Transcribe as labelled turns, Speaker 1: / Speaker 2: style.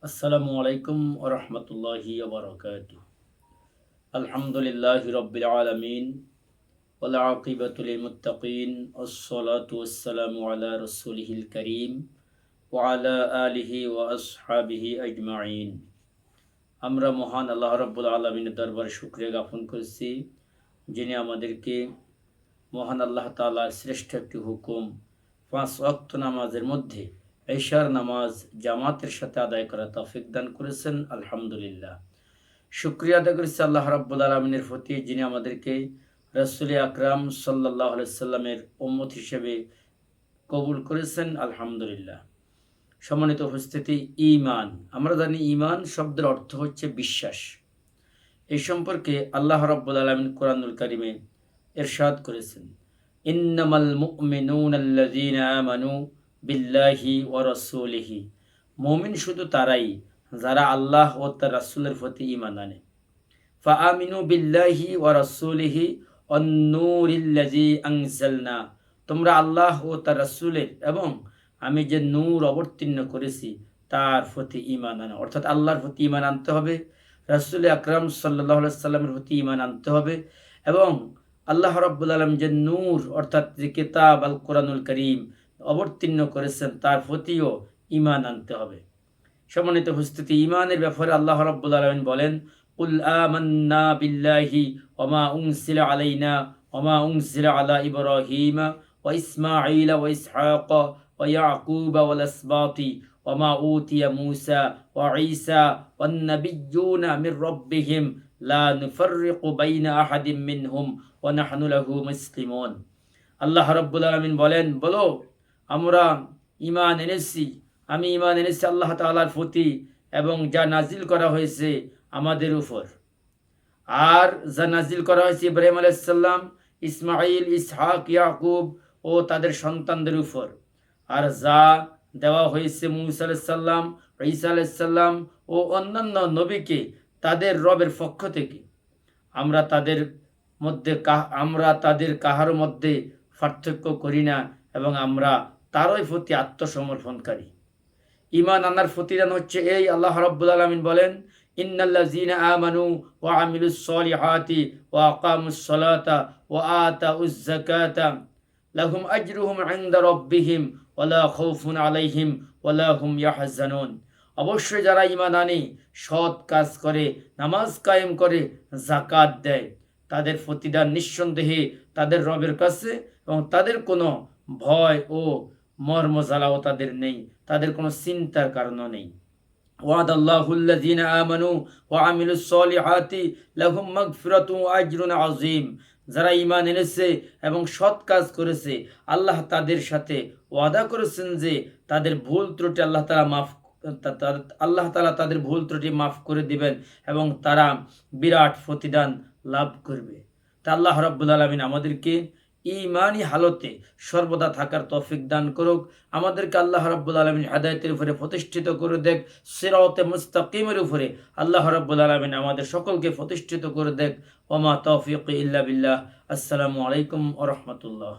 Speaker 1: আসসালামু আলাইকুম ওয়া রাহমাতুল্লাহি ওয়া বারাকাতুহু। আলহামদুলিল্লাহি রাব্বিল আলামিন ওয়াল আকিবাতু লিল মুত্তাকিন ওয়াস-সালাতু ওয়াস-সালামু আলা রাসূলিহিল কারীম ওয়া আলা আলিহি ওয়া আসহাবিহি আজমাইন। আমরা মহান আল্লাহ রাব্বুল আলামিনের দরবারে শুকরিয়া জ্ঞাপন করছি, যিনি আমাদেরকে মহান আল্লাহ তাআলার শ্রেষ্ঠ একটি হুকুম ৫ ওয়াক্ত নামাজের মধ্যে এশার নামাজ জামাতের সাথে আদায় করার তৌফিক দান করেছেন। আলহামদুলিল্লাহ, শুকরিয়া আদায় করছি আল্লাহ রাব্বুল আলামিনের প্রতি, যিনি আমাদেরকে রাসূল আকরাম সাল্লাল্লাহু আলাইহি সাল্লামের উম্মত হিসেবে কবুল করেছেন। আলহামদুলিল্লাহ। সম্মানিত উপস্থিতি, ঈমান, আমরা জানি ঈমান শব্দের অর্থ হচ্ছে বিশ্বাস। এই সম্পর্কে আল্লাহ রাব্বুল আলামিন কোরআনুল কারীমে ইরশাদ করেছেন, ইন্নামাল মুমিনুনাল্লাযীনা আমানু বিল্লাহি ওয়া রাসূলিহি। মুমিন শুধু তারাই যারা আল্লাহ ও তার রাসূলের প্রতি ঈমান আনে। ফাআমিনু বিল্লাহি ওয়া রাসূলিহি ওয়ান নূরিল্লাযী আনজালনা। তোমরা আল্লাহ ও তার রাসূলের এবং আমি যে নূর অবতীর্ণ করেছি তার প্রতি ঈমান আনো। অর্থাৎ আল্লাহর প্রতি ঈমান আনতে হবে, রাসূল আকরাম সাল্লাল্লাহু আলাইহি সাল্লামের প্রতি ঈমান আনতে হবে এবং আল্লাহ রাব্বুল আলামিন যে নূর অর্থাৎ যে কিতাব আল কোরআনুল কারীম অবতীর্ণ করেছেন তার প্রতিও ঈমান আনতে হবে। সম্মানিত উপস্থিতি, ঈমানের ব্যাপারে আল্লাহ রাব্বুল আলামিন বলেন, কুল আমান্না বিল্লাহি ওয়া মা উনজিলা আলাইনা ওয়া মা উনজিলা আলা ইব্রাহিমা ওয়া ইসমাঈলা ওয়া ইসহাকা ওয়া ইয়াকুবা ওয়াল আসবাতি ওয়া মা উতিয়া মূসা ওয়া ঈসা ওয়ান নাবিয়্যুনা মির রাব্বিহিম লা নুফাররিকু বাইনা আহাদিম মিনহুম ওয়া নাহনু লাহু মুসলিমুন। আল্লাহ রাব্বুল আলামিন বলেন, বলো আমরা ঈমান এনেছি, আমি ঈমান এনেছি আল্লাহ তাআলার প্রতি এবং যা নাজিল করা হয়েছে আমাদের উপর, আর যা নাজিল করা হয়েছে ইব্রাহিম আলাইহিস সালাম, ইসমাঈল, ইসহাক, ইয়াকুব ও তাদের সন্তানদের উপর, আর যা দেওয়া হয়েছে মূসা আলাইহিস সালাম, ঈসা আলাইহিস সালাম ও অন্যান্য নবীকে তাদের রবের পক্ষ থেকে। আমরা তাদের কাহার মধ্যে পার্থক্য করি না এবং আমরা তারই প্রতি আত্মসমর্পণকারী। ঈমান আনার প্রতিদান হচ্ছে এই, আল্লাহ রাব্বুল আলামিন বলেন, ইন্নাল্লাযীনা আমানু ওয়া আমিলুস সলিহাতি ওয়া আকামুস সালাতা ওয়া আতাউজ যাকাতা লাহুম আজরুহুম ইনদা রাব্বিহিম ওয়া লা খাউফুন আলাইহিম ওয়া লা হুম ইয়াহজানুন। অবশ্যই যারা ঈমান আনে, সৎ কাজ করে, নামাজ কায়েম করে, যাকাত দেয়, তাদের প্রতিদান নিঃসন্দেহে তাদের রবের কাছে এবং তাদের কোনো ভয় ও মর্মজ্বালাও তাদের নেই, তাদের কোনো চিন্তার কারণও নেই। ওয়াদাল্লাহুল্লাযীনা আমানু ওয়া আমিলুস সলিহাতি লাহুম মাগফিরাতুন ওয়া আজরুন আযীম। যারা ঈমান এনেছে এবং সৎ কাজ করেছে, আল্লাহ তাদের সাথে ওয়াদা করেছেন যে তাদের ভুল ত্রুটি আল্লাহ তাআলা তাদের ভুল ত্রুটি মাফ করে দিবেন এবং তারা বিরাট প্রতিদান লাভ করবে। তা আল্লাহ রাব্বুল আলামিন আমাদেরকে ঈমানি হালতে সর্বদা থাকার তৌফিক দান করুক। আমাদেরকে আল্লাহ রাব্বুল আলামিন হেদায়েতের উপরে প্রতিষ্ঠিত করে দেখ, সিরাতে মুস্তাকিমের উপরে আল্লাহ রাব্বুল আলামিন আমাদের সকলকে প্রতিষ্ঠিত করে দেখ। ওয়া মা তাওফীকি ইল্লা বিল্লাহ। আসসালামু আলাইকুম ওয়া রাহমাতুল্লাহ।